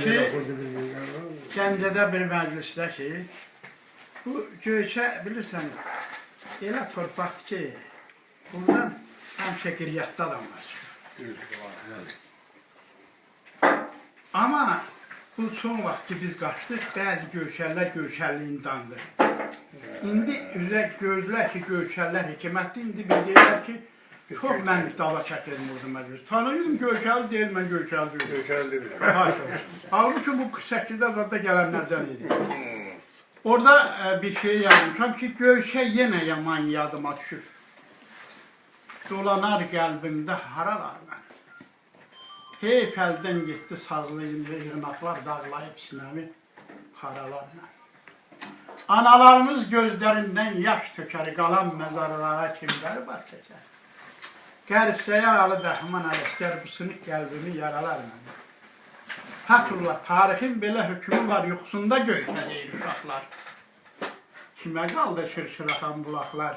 ki, Gəncədə bir məclisdə ki, bu Göyçə bilirsən, elə torpaqdır ki, bundan həmişə qiriyyatda adam var. Amma bu son vaxt ki biz qaçdıq, bəzi Göyçəllər Göyçəlliyindandır. İndi gördülər ki, Göyçəllər hikmətdir, indi bildirlər ki, çox mən dava çəkirdim orada məclis. Tanıyım Göyçəli deyil, mən Göyçəli deyil. Göyçəli deyil. Halbuki bu 48-də zadda gələnlərdən idi. Orada bir şey yazmışam ki, Göyçə yenə yaman yadıma düşür. Dolanar qəlbimdə haralar mən. Heyf əldən getdi sazlayım və yığınaqlar dağlayıb sinəmi haralar mən. Analarımız gözlərindən yaş tökər, qalan məzarlığa kimləri baş çəkər. Qəribsəyə alı Bəhman Ələskər bu sınıq qəlbimi yaralar mən. Fəthullah, tarixin belə hükmü var, yoxsunda Göyçə deyir uşaqlar. Kimə qaldı şırşıraxan bulaqlar,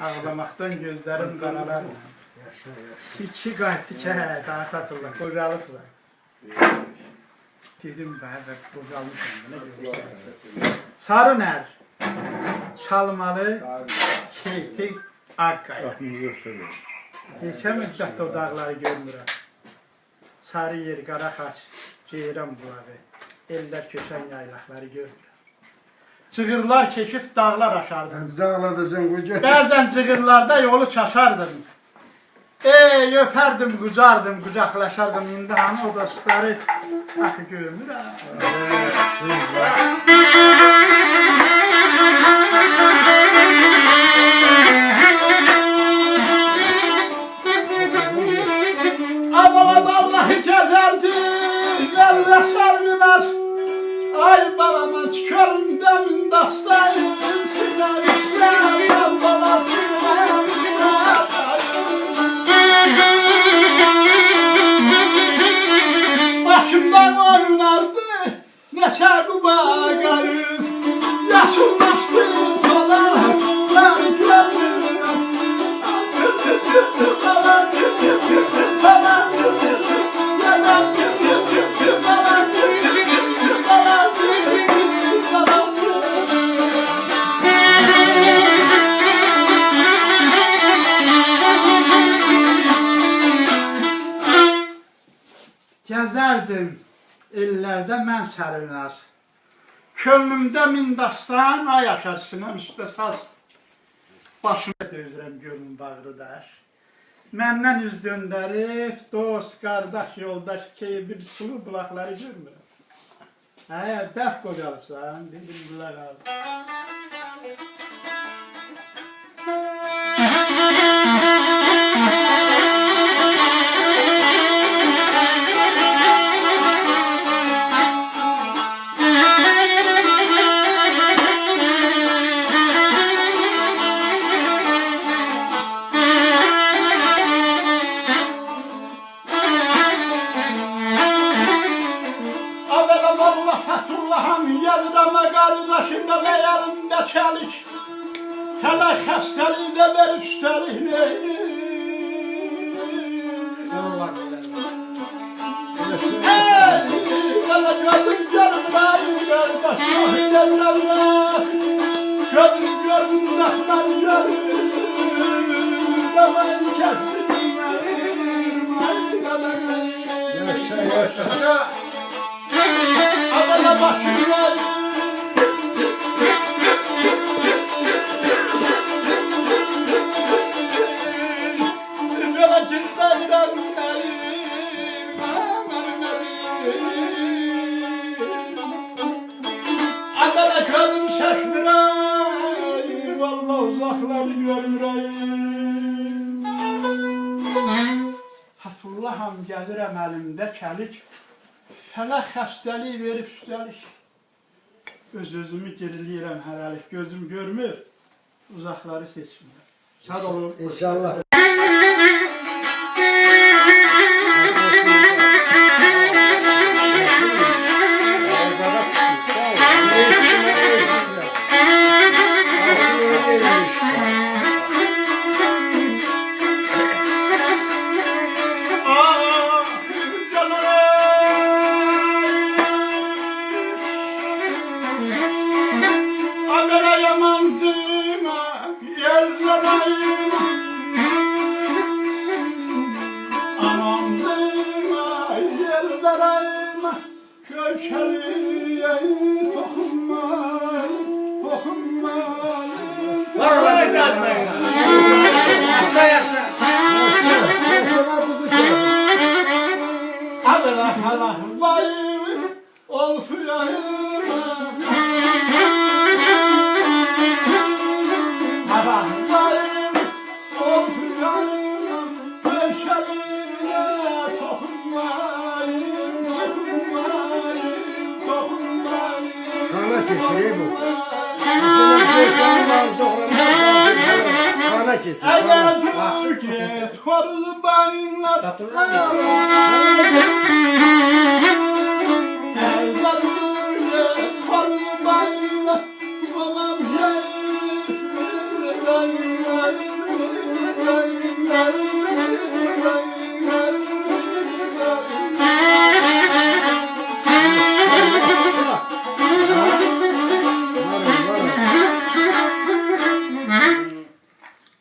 ağlamaqdan gözlərim qaralar mən. İki qayıtdı ki, daha Fəthullah, qocalıqlar. Dedim, bədə, qocalmışam, nə görürsən? Sarı nər, çalmalı, şeyti, Ağqaya. Neçə müddət o dağları görmürəm. Sarı yer, qara xaç, ceyran bulağı, ellər köşən yaylaqları görmürəm. Cığırlar keşif dağlar aşardım. Bəzən cığırlarda yolu çaşardım. Ey, öpərdim, qucardım, qucaqlaşardım. İndi hamı o dostları axı görmürəm. Vallahi gəzəldim, əlləşər günəş. Ay balama tükörümdə min dastayım, sinəmişlər, al balasıyım, başımdan oynardı, neçə quba qarız, yaşıllaşdı solar, mən görürüm. Gəzərdim ellərdə mən sərvinaz, könlümdə min dastan, ay açar sinəm üstə saz. Başımda dözürəm gönlüm bağrı daş. Məndən üz döndərib, dost, qardaş, yoldaş ki, bir sulu bulaqları görmürəm. Bəx qocalıbsan, dedim, bulaq aldım. Qardaşımda qəyarımda çəlik, hələ xəstəliyi də ver üstəlik neyini. Hələ gözüm görmür, qardaş, yox edərlərlə, gözüm görmür, rəxmər görmür, qamayın kəsdim, ay qamayın. Yaşa, yaşa. Adana başımlar, Adana gözüm şaşmırayım, vallahi uzakları görmürəyim. Fətullaham gəlirəm əlimdə kəlik, hələ xəstəlik verib üstəlik. Öz-özümü geriliyirəm hərəlik, gözüm görmür, uzaqları seçmir. Sağ olun. İnşallah. Köşeli tokunmayın, tokunmayın. Var ola bir atmayın. Yaşa yaşa. Allah Allah bayım ol fıyayım. Allah bayım ol fıyayım. Köşeline tokunmayın, tokunmayın, tokunmayın. Kana çeşitliği bu. Kana çeşitliği. Eğer Türkiye kurbanlar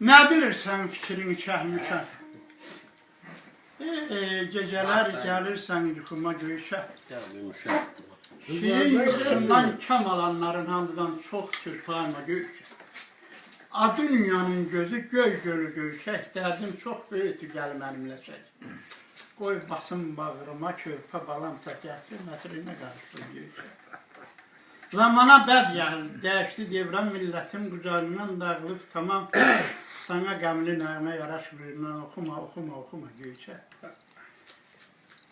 ne bilirsen fikrini kehmüken. Geceler gelirsen yuxuma göyşə. Şirin yuxundan kam alanların hamıdan çox çırpayma göyşə. A dünyanın gözü göy gölü göyşək, dərdim çox böyütü gəl mənimlə çək. Qoy basın bağrıma körpə balam tək gətirir, mətrinə qarışdır göyşək. Zamana bəd gəldi, dəyişdi devrən millətim qucağından dağılıb tamam. Sana qəmli nəğmə yaraşmırından oxuma, oxuma, oxuma göyçə.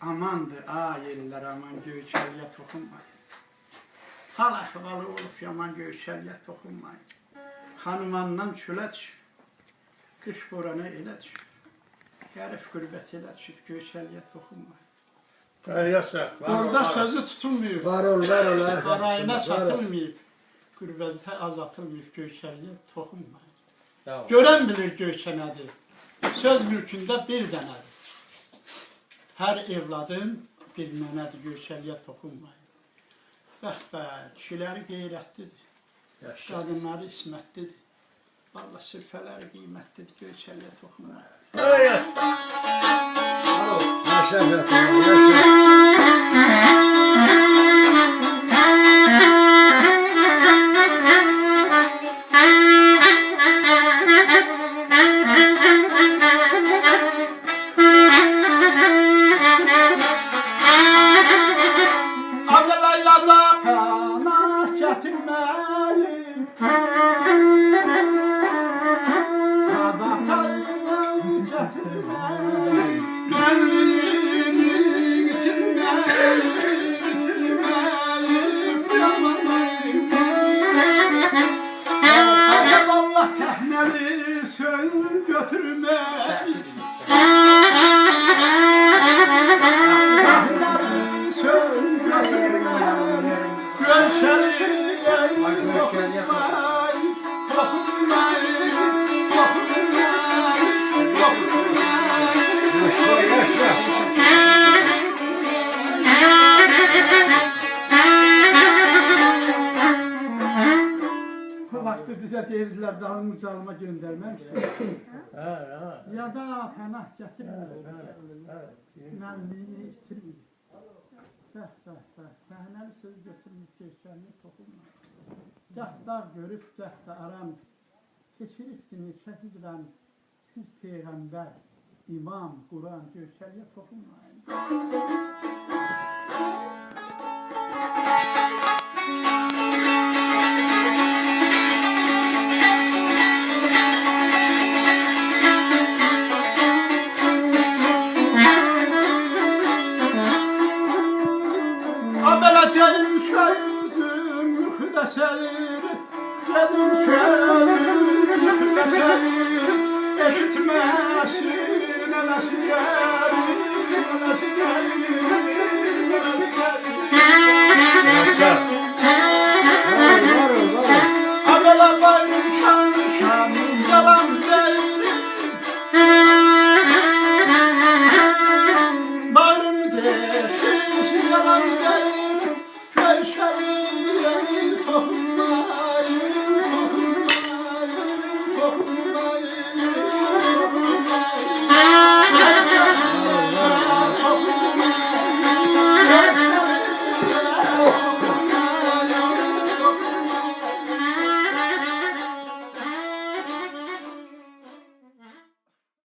Amandır, ay ellər, aman göyçəliyə toxunmayın. Hal əhvalı olub yaman göyçəliyə toxunmayın. Xanımandan çölə düşüb, qış borana elə düşüb. Qərif qürbət elə düşüb, göyçəliyə toxunmayın. Orada sözü tutulmayıb. Var ol, var ol. Arayına satılmayıb, qürbətə azatılmayıb, göyçəliyə toxunmayın. Görən bilir göyçə nədir, söz mülkündə bir dənədir. Hər evladın bir nənədir, göyçəliyə toxunmayın. Bəh, kişiləri qeyrətlidir, qadınları ismətlidir. Valla sürfələri qiymətlidir, göyçəliyə toxunmayın. Yaşa, yaşa. Bize deyirdiler dalımı çalma göndermek. Ya da pənah gətirmir. Mənliğini itirmir. Səhnəli söz götürmüş geçənini toxunmur. Gah dağ görüb, gah da aram. Keçiribdini şəhiddən siz Peyğəmbər, İmam, Quran, göçəliyə toxunmayın. Gelim şehizim yuxuda seyir, gelim şehizim yuxuda seyir, eşitməsin eləsi gəlir, eləsi gəlir, eləsi gəlir. Abela bayım şan, yalan deyil, bayım desin, yalan deyil. Toxunmayın, toxunmayın, toxunmayın, toxunmayın.